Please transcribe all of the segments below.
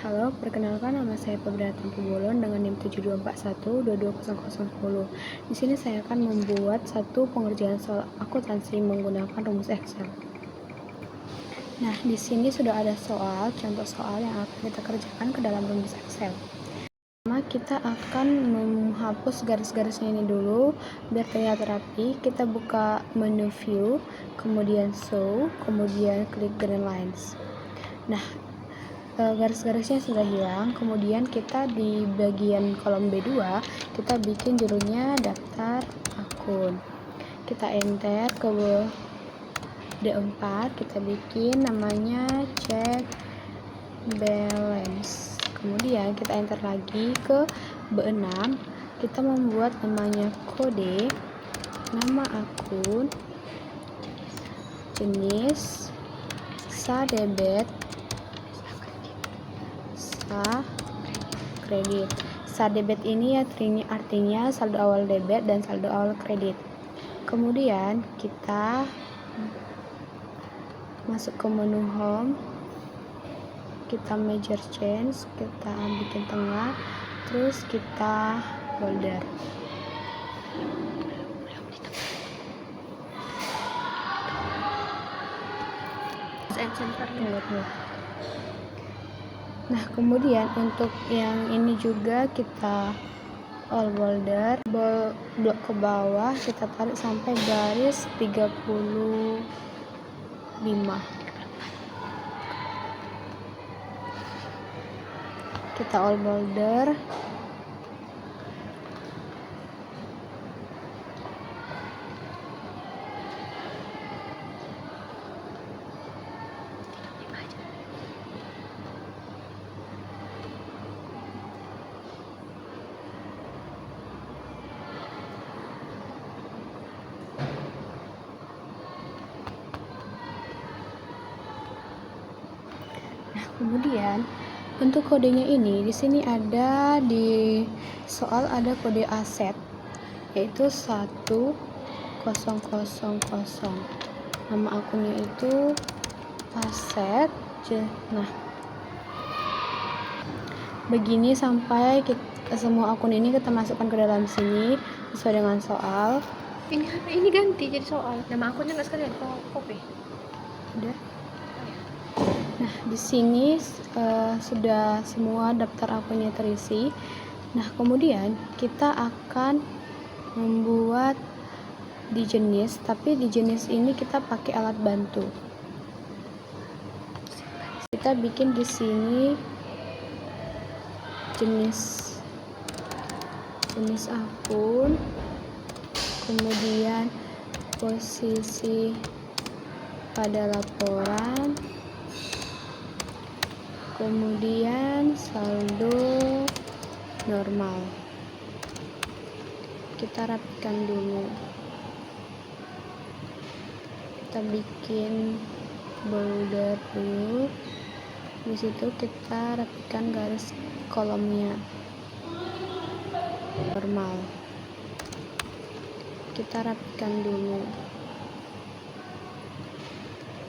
Halo, perkenalkan nama saya Febriana Tampu-Bolon dengan NIM 7241220010. Di sini saya akan membuat satu pengerjaan soal akuntansi menggunakan rumus Excel. Nah, di sini sudah ada contoh soal yang akan kita kerjakan ke dalam rumus Excel. Pertama, kita akan menghapus garis-garisnya ini dulu biar terlihat rapi. Kita buka menu view, kemudian show, kemudian klik green lines. Nah, garis-garisnya sudah hilang. Kemudian kita di bagian kolom B2 kita bikin judulnya daftar akun. Kita enter ke D4, kita bikin namanya cek balance. Kemudian kita enter lagi ke B6, kita membuat namanya kode, nama akun, jenis, debit, kredit. Debit ini artinya saldo awal debit dan saldo awal kredit. Kemudian kita masuk ke menu home, kita major change, kita bikin tengah, terus kita folder. Nah, kemudian untuk yang ini juga kita all border, blok ke bawah kita tarik sampai garis 35. Kita all border. Kemudian untuk kodenya ini di sini ada di soal ada kode aset yaitu 1000. Nama akunnya itu aset. Nah, begini sampai semua akun ini kita masukkan ke dalam sini sesuai dengan soal. Ini ganti jadi soal. Nama akunnya nggak sekalian copy. Udah. Nah, di sini sudah semua daftar akunnya terisi. Nah, kemudian kita akan membuat di jenis, tapi di jenis ini kita pakai alat bantu. Kita bikin di sini jenis akun, kemudian posisi pada laporan, kemudian saldo normal. Kita rapikan dulu, kita bikin border dulu, di situ kita rapikan garis kolomnya normal, kita rapikan dulu,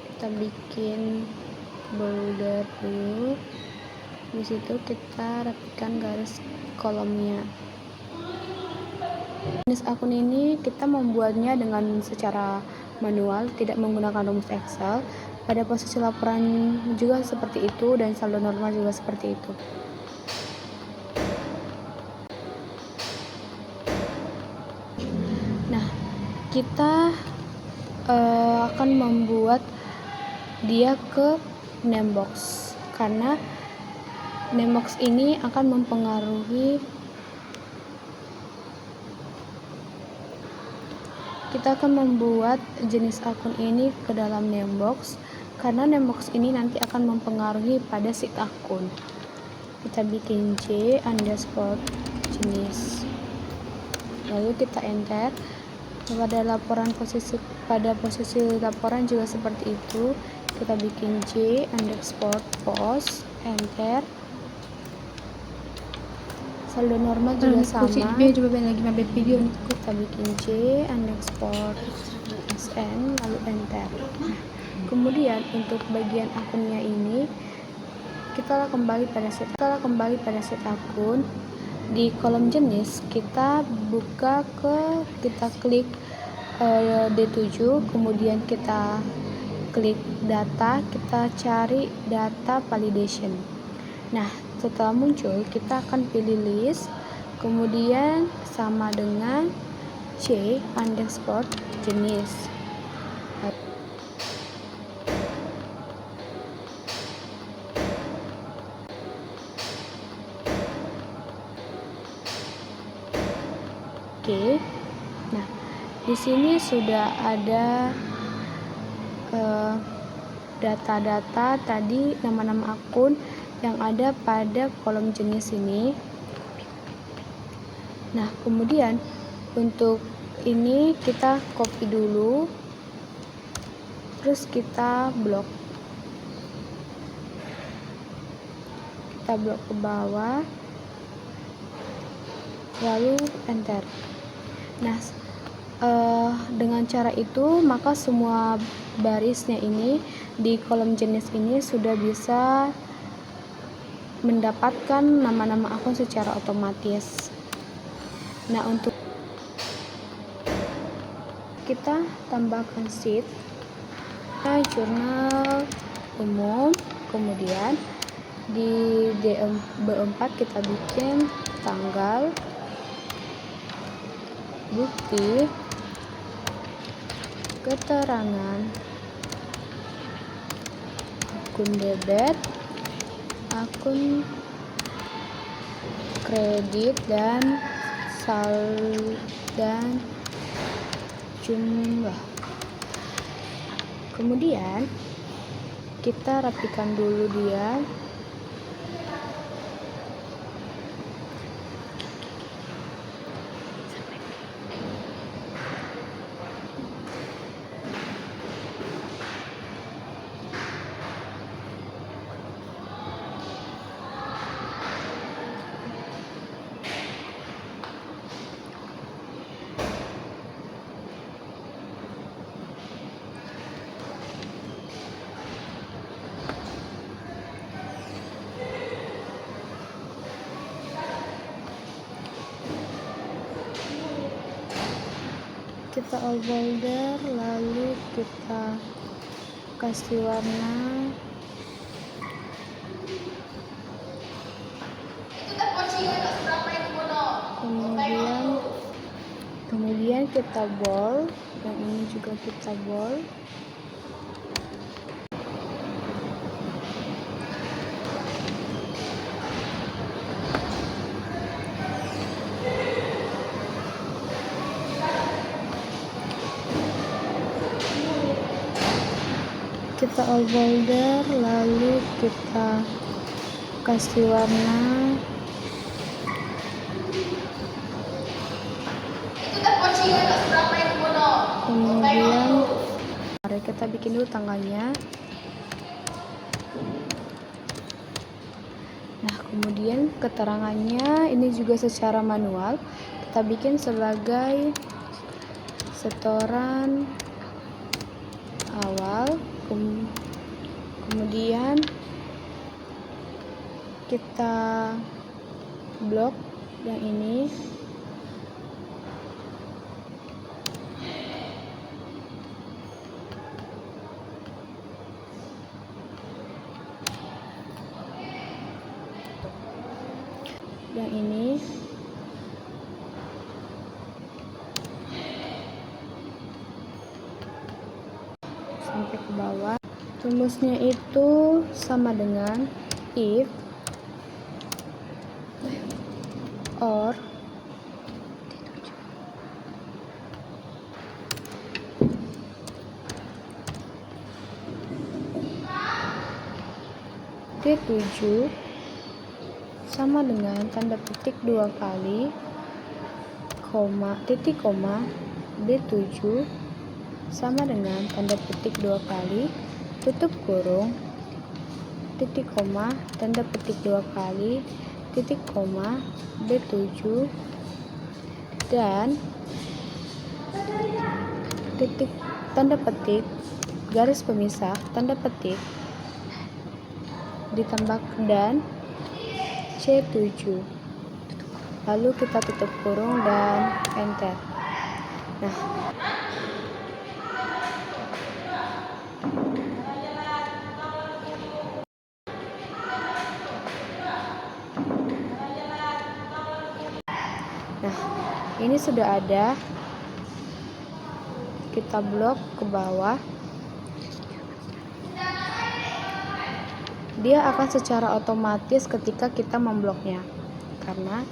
kita bikin border dulu, di situ kita rapikan garis kolomnya. Jenis akun ini kita membuatnya dengan secara manual, tidak menggunakan rumus Excel. Pada posisi laporan juga seperti itu dan saldo normal juga seperti itu. Nah, kita akan membuat dia ke name box karena name box ini akan mempengaruhi. Kita akan membuat jenis akun ini ke dalam name box karena name box ini nanti akan mempengaruhi pada sheet akun. Kita bikin J underscore jenis, lalu kita enter. Pada posisi laporan juga seperti itu, kita bikin J underscore post, enter. Saldo normal juga sama. Coba lagi mampir video. Kita bikin J underscore SN, lalu enter. Kemudian untuk bagian akunnya ini kita kembali pada set akun. Di kolom jenis kita klik D7, kemudian kita klik data, kita cari data validation. Nah, setelah muncul kita akan pilih list, kemudian sama dengan c_jenis. Oke. Nah, di sini sudah ada data-data tadi, nama-nama akun yang ada pada kolom jenis ini. Nah, kemudian untuk ini kita copy dulu, terus kita blok ke bawah, lalu enter. Nah, dengan cara itu maka semua barisnya ini di kolom jenis ini sudah bisa mendapatkan nama-nama akun secara otomatis. Nah, untuk kita tambahkan sheet, jurnal umum, kemudian di B4 kita bikin tanggal, bukti, keterangan, akun debit, akun kredit, dan dan jumlah. Kemudian kita rapikan dulu dia. Kita all border, lalu kita kasih warna kemudian kita bold, yang ini juga kita bold. Kita all border, lalu kita kasih warna kemudian mari kita bikin dulu tanggalnya. Nah, kemudian keterangannya ini juga secara manual kita bikin sebagai setoran awal, kemudian kita blok yang ini. Yang ini sampai ke bawah. Rumusnya itu sama dengan if or D7 sama dengan tanda petik 2 kali, titik koma, D7 sama dengan tanda petik 2 kali, tutup kurung, titik koma, tanda petik 2 kali, titik koma, D7, dan titik tanda petik, garis pemisah, tanda petik, ditambah dan C7, lalu kita tutup kurung dan enter. Nah, ini sudah ada. Kita blok ke bawah. Dia akan secara otomatis ketika kita membloknya, karena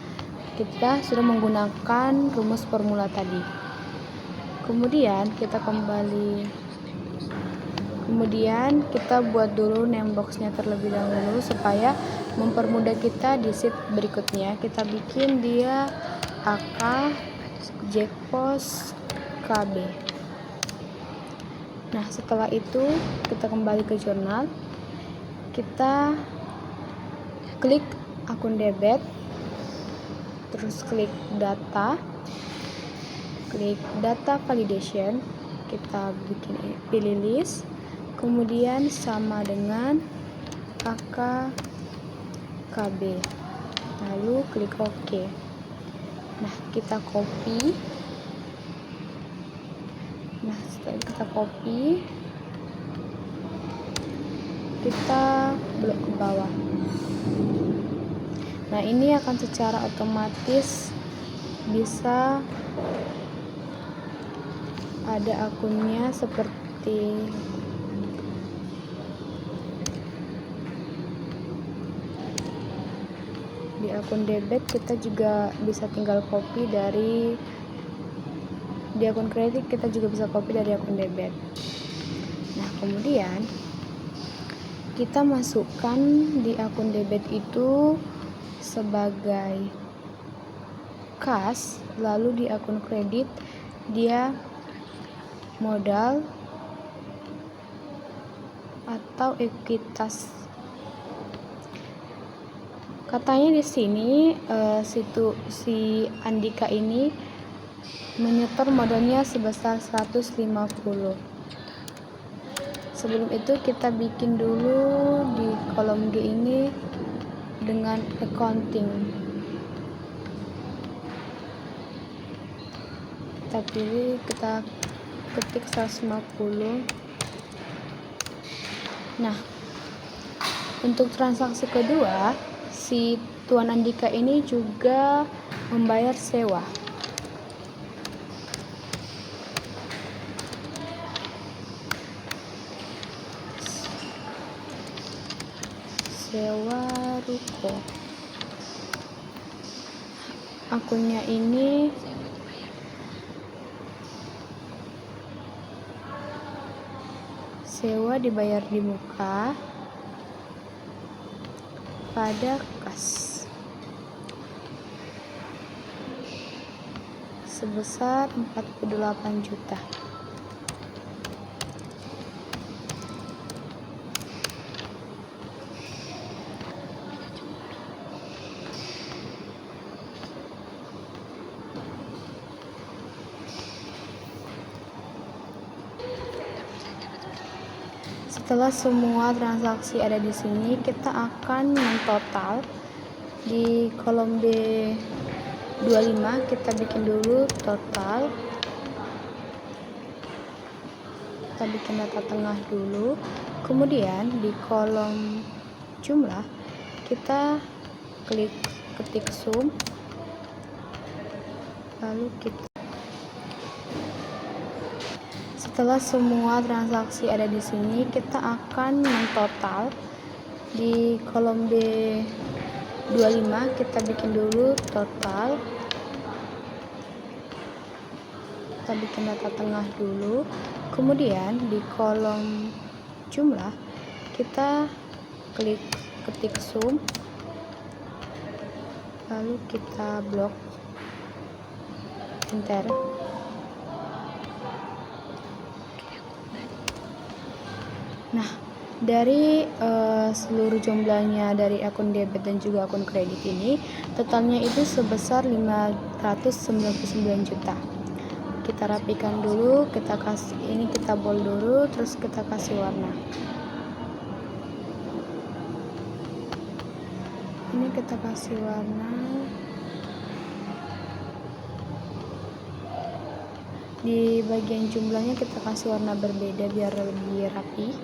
kita sudah menggunakan rumus formula tadi. Kemudian kita buat dulu name boxnya terlebih dahulu supaya mempermudah kita di sheet berikutnya. Kita bikin dia AK Jackpot KB. Nah, setelah itu kita kembali ke jurnal. Kita klik akun debit, terus klik data validation, kita pilih list, kemudian sama dengan AK KB, lalu klik OK. Nah, kita copy. Nah, setelah kita copy, kita blok ke bawah. Nah, ini akan secara otomatis bisa ada akunnya seperti di akun debit. Kita juga bisa tinggal copy dari di akun kredit, kita juga bisa copy dari akun debit. Nah, kemudian kita masukkan di akun debit itu sebagai kas, lalu di akun kredit dia modal atau ekuitas. Katanya di sini si Andika ini menyetor modalnya sebesar 150. Sebelum itu kita bikin dulu di kolom G ini dengan accounting. Kita pilih, kita ketik 150. Nah, untuk transaksi kedua, si Tuan Andika ini juga membayar sewa. Sewa ruko. Akunnya ini sewa dibayar di muka pada kas sebesar 48 juta. Setelah semua transaksi ada di sini, kita akan mentotal di kolom B25. Kita bikin dulu total. Kita bikin data tengah dulu. Kemudian di kolom jumlah kita ketik sum, lalu kita setelah semua transaksi ada di sini, kita akan mentotal di kolom B25. Kita bikin dulu total. Kita bikin data tengah dulu. Kemudian di kolom jumlah kita ketik sum, lalu kita blok, enter. Nah, dari seluruh jumlahnya dari akun debit dan juga akun kredit ini, totalnya itu sebesar 599 juta. Kita rapikan dulu, kita bold dulu, terus kita kasih warna. Ini kita kasih warna di bagian jumlahnya, kita kasih warna berbeda biar lebih rapi.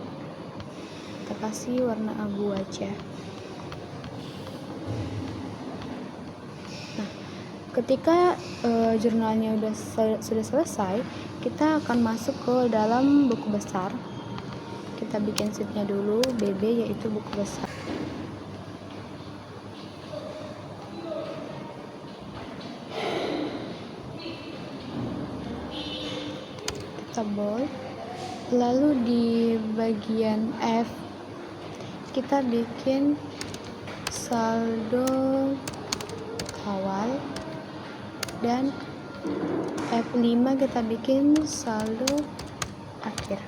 Kita kasih warna abu aja. Nah, ketika jurnalnya sudah selesai, kita akan masuk ke dalam buku besar. Kita bikin sheetnya dulu, BB, yaitu buku besar. Kita bold. Lalu di bagian F kita bikin saldo awal, dan F5 kita bikin saldo akhir.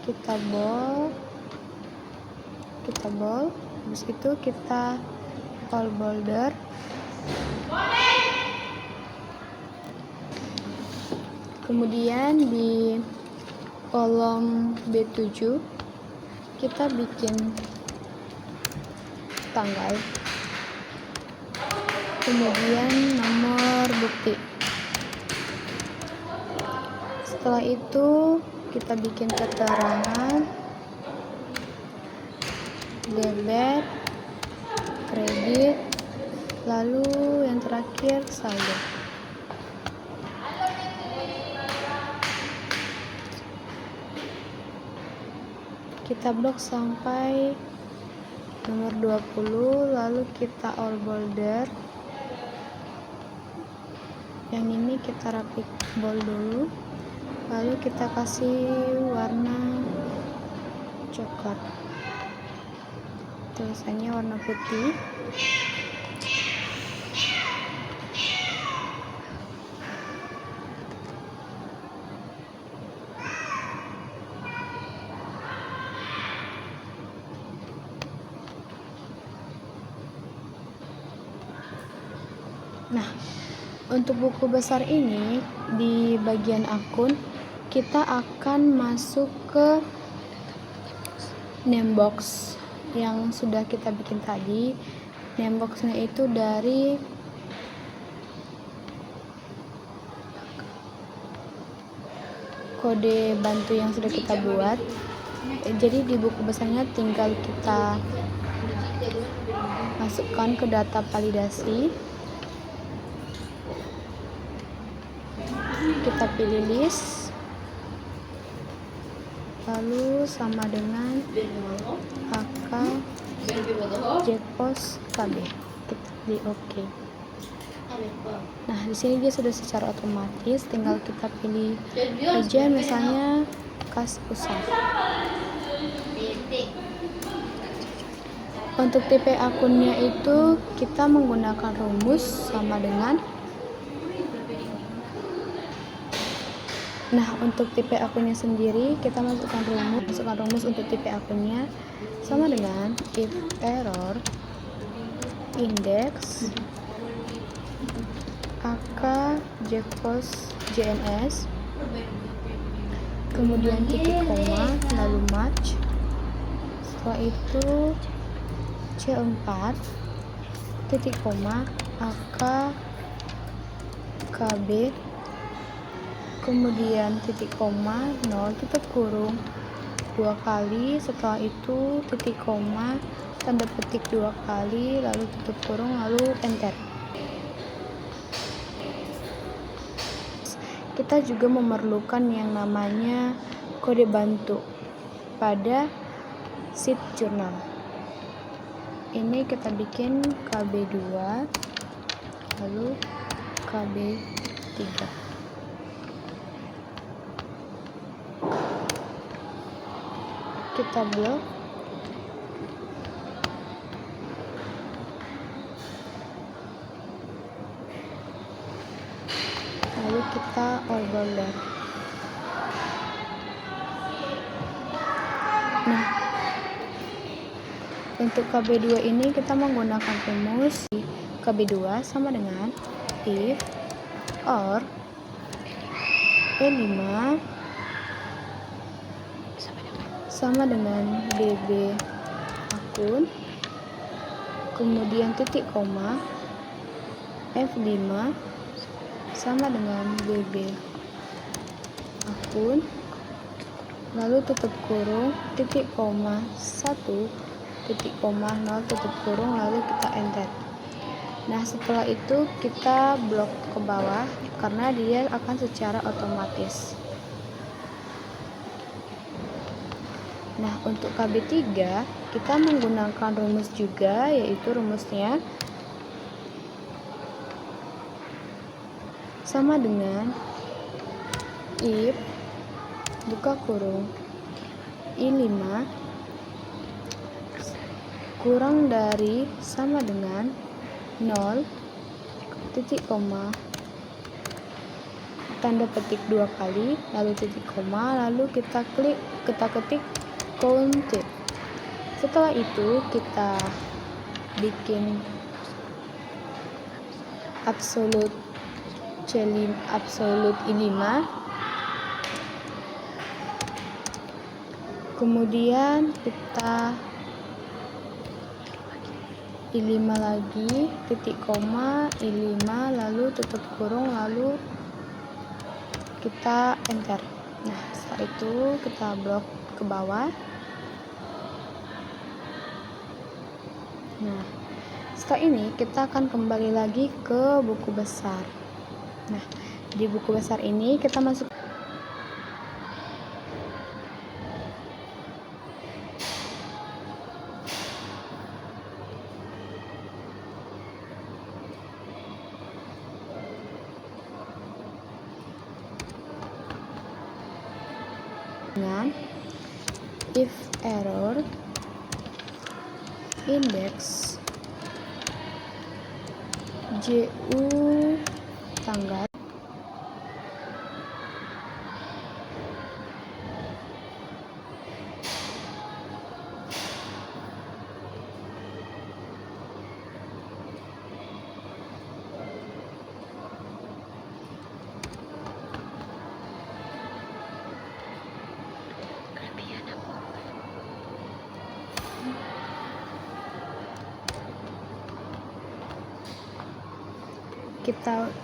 Kita bold, habis itu kita all bolder. Kemudian di kolom B7 kita bikin tanggal, kemudian nomor bukti. Setelah itu kita bikin keterangan debit, kredit, lalu yang terakhir saldo. Kita blok sampai nomor 20, lalu kita all bolder. Yang ini kita rapik bold dulu, lalu kita kasih warna coklat, tulisannya warna putih. Nah, untuk buku besar ini di bagian akun kita akan masuk ke name box yang sudah kita bikin tadi. Name boxnya itu dari kode bantu yang sudah kita buat. Jadi di buku besarnya tinggal kita masukkan ke data validasi. Kita pilih list, lalu sama dengan AK JPOS KB. Kita pilih OK. Nah, di sini dia sudah secara otomatis, tinggal kita pilih aja misalnya kas pusat. Untuk tipe akunnya itu kita menggunakan rumus sama dengan. Nah, untuk tipe akunnya sendiri kita masukkan rumus untuk tipe akunnya sama dengan if error index AK JPOS JNS, kemudian titik koma, lalu match. Setelah itu C4 titik koma AK KB, kemudian titik koma 0 tutup kurung 2 kali, setelah itu titik koma tanda petik 2 kali, lalu tutup kurung, lalu enter. Kita juga memerlukan yang namanya kode bantu pada sheet jurnal. Ini kita bikin KB2 lalu KB3. Kita blok, lalu kita all bolder. Nah, untuk KB2 ini kita menggunakan rumus KB2 sama dengan if or E5 sama dengan DB akun kemudian titik koma, F5 sama dengan BB akun, lalu tutup kurung, titik koma 1, titik koma 0, tutup kurung, lalu kita enter. Nah, setelah itu kita blok ke bawah karena dia akan secara otomatis. Nah, untuk KB3 kita menggunakan rumus juga, yaitu rumusnya sama dengan if buka kurung I5 kurang dari sama dengan 0, titik koma, tanda petik 2 kali, lalu titik koma, lalu kita ketik counted. Setelah itu kita bikin absolute I5, kemudian kita I5 lagi, titik koma, I5, lalu tutup kurung, lalu kita enter. Nah, setelah itu kita blok ke bawah. Nah, setelah ini kita akan kembali lagi ke buku besar. Nah, di buku besar ini kita masuk dengan if error index JU tanggal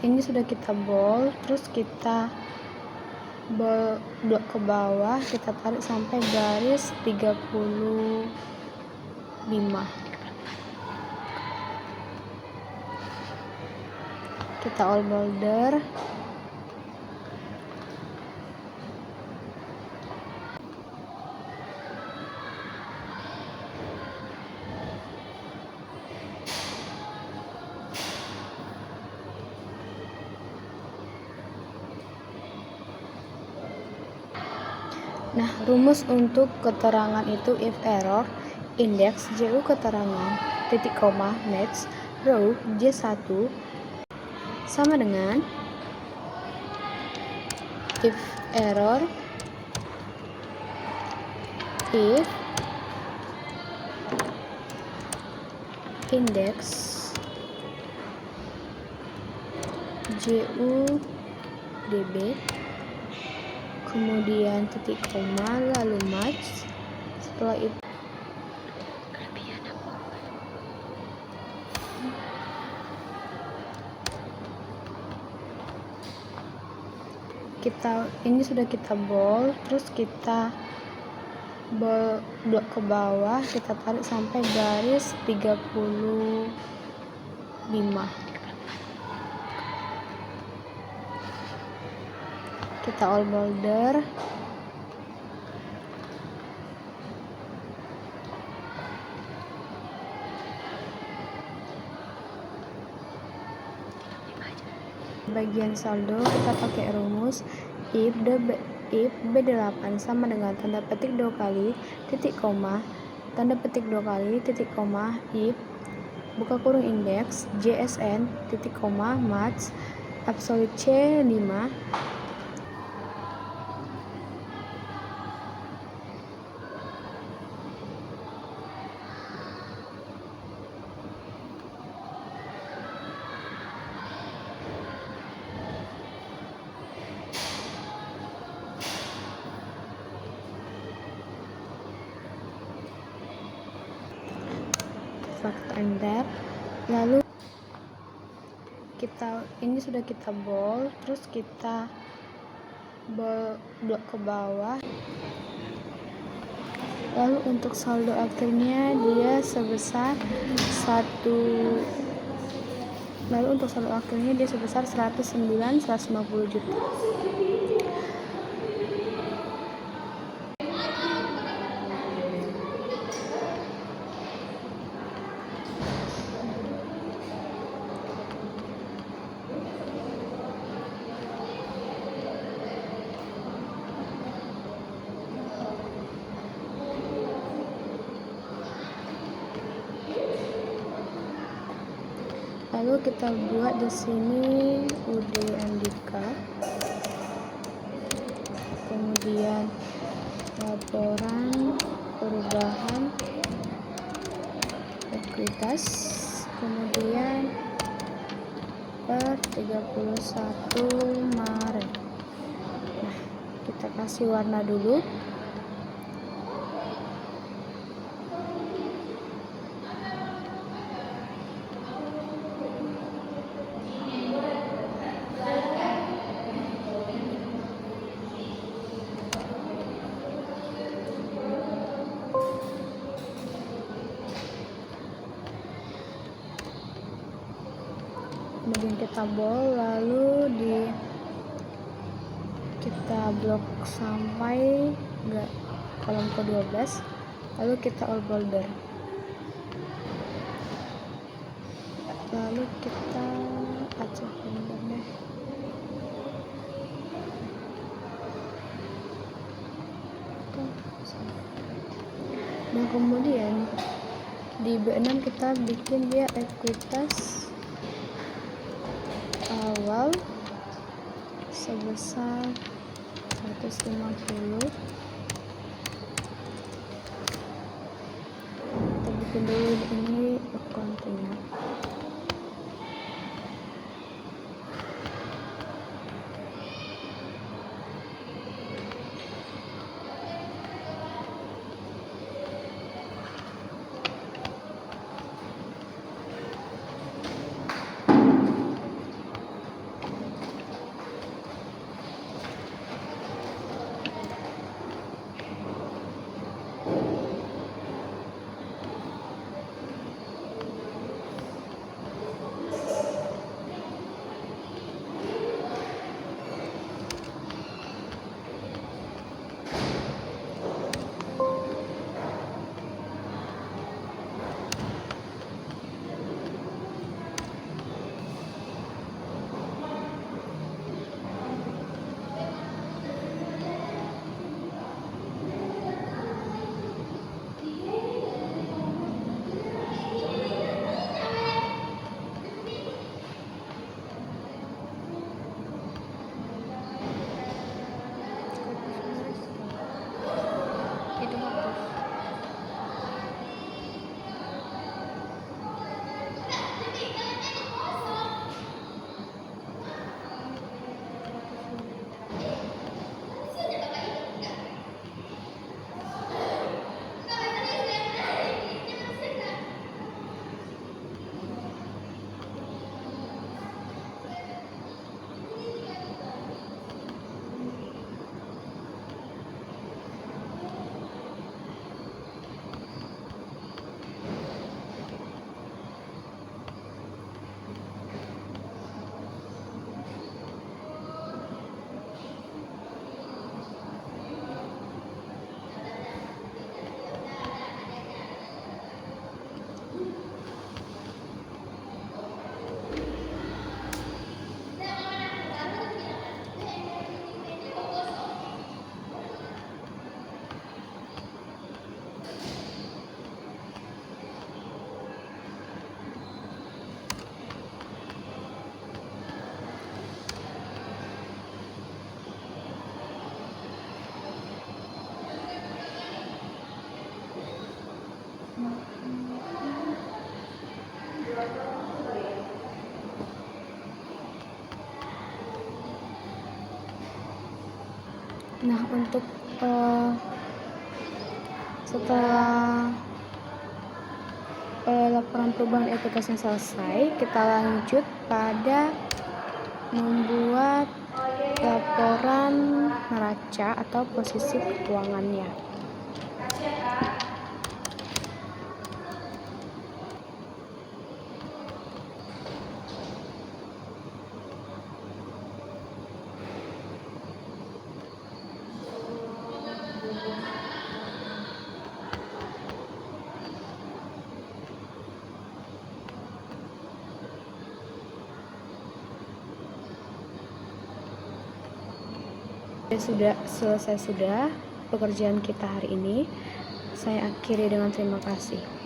ini sudah kita bold, terus kita blok ke bawah, kita tarik sampai garis 35. Kita all border. Nah, rumus untuk keterangan itu if error index JU keterangan titik koma match row J1 sama dengan if error if index JU DB kemudian titik koma lalu match. Setelah itu ini sudah kita bold, terus kita blok ke bawah, kita tarik sampai garis 35. Kita all border. Bagian saldo kita pakai rumus if B8 sama dengan tanda petik 2 kali titik koma, tanda petik 2 kali titik koma, if buka kurung indeks JSN titik koma match absolute C5 pakai enter. Lalu ini sudah kita bold, terus kita blok ke bawah. Lalu untuk saldo akhirnya dia sebesar 109.150 juta. Lalu kita buat di sini UD Andika, kemudian laporan perubahan ekuitas, kemudian per 31 Maret. Nah, kita kasih warna dulu. Kemudian kita bold, lalu kita blok sampai kolom ke-12, lalu kita all border, lalu kita acak bentar deh. Nah, kemudian di B6 kita bikin dia ekuitas awal sebesar 150. Kita bikin dulu ini accounting. Itu hapus. Nah, untuk setelah laporan perubahan etikasnya selesai, kita lanjut pada membuat laporan neraca atau posisi keuangannya. Selesai sudah pekerjaan kita hari ini. Saya akhiri dengan terima kasih.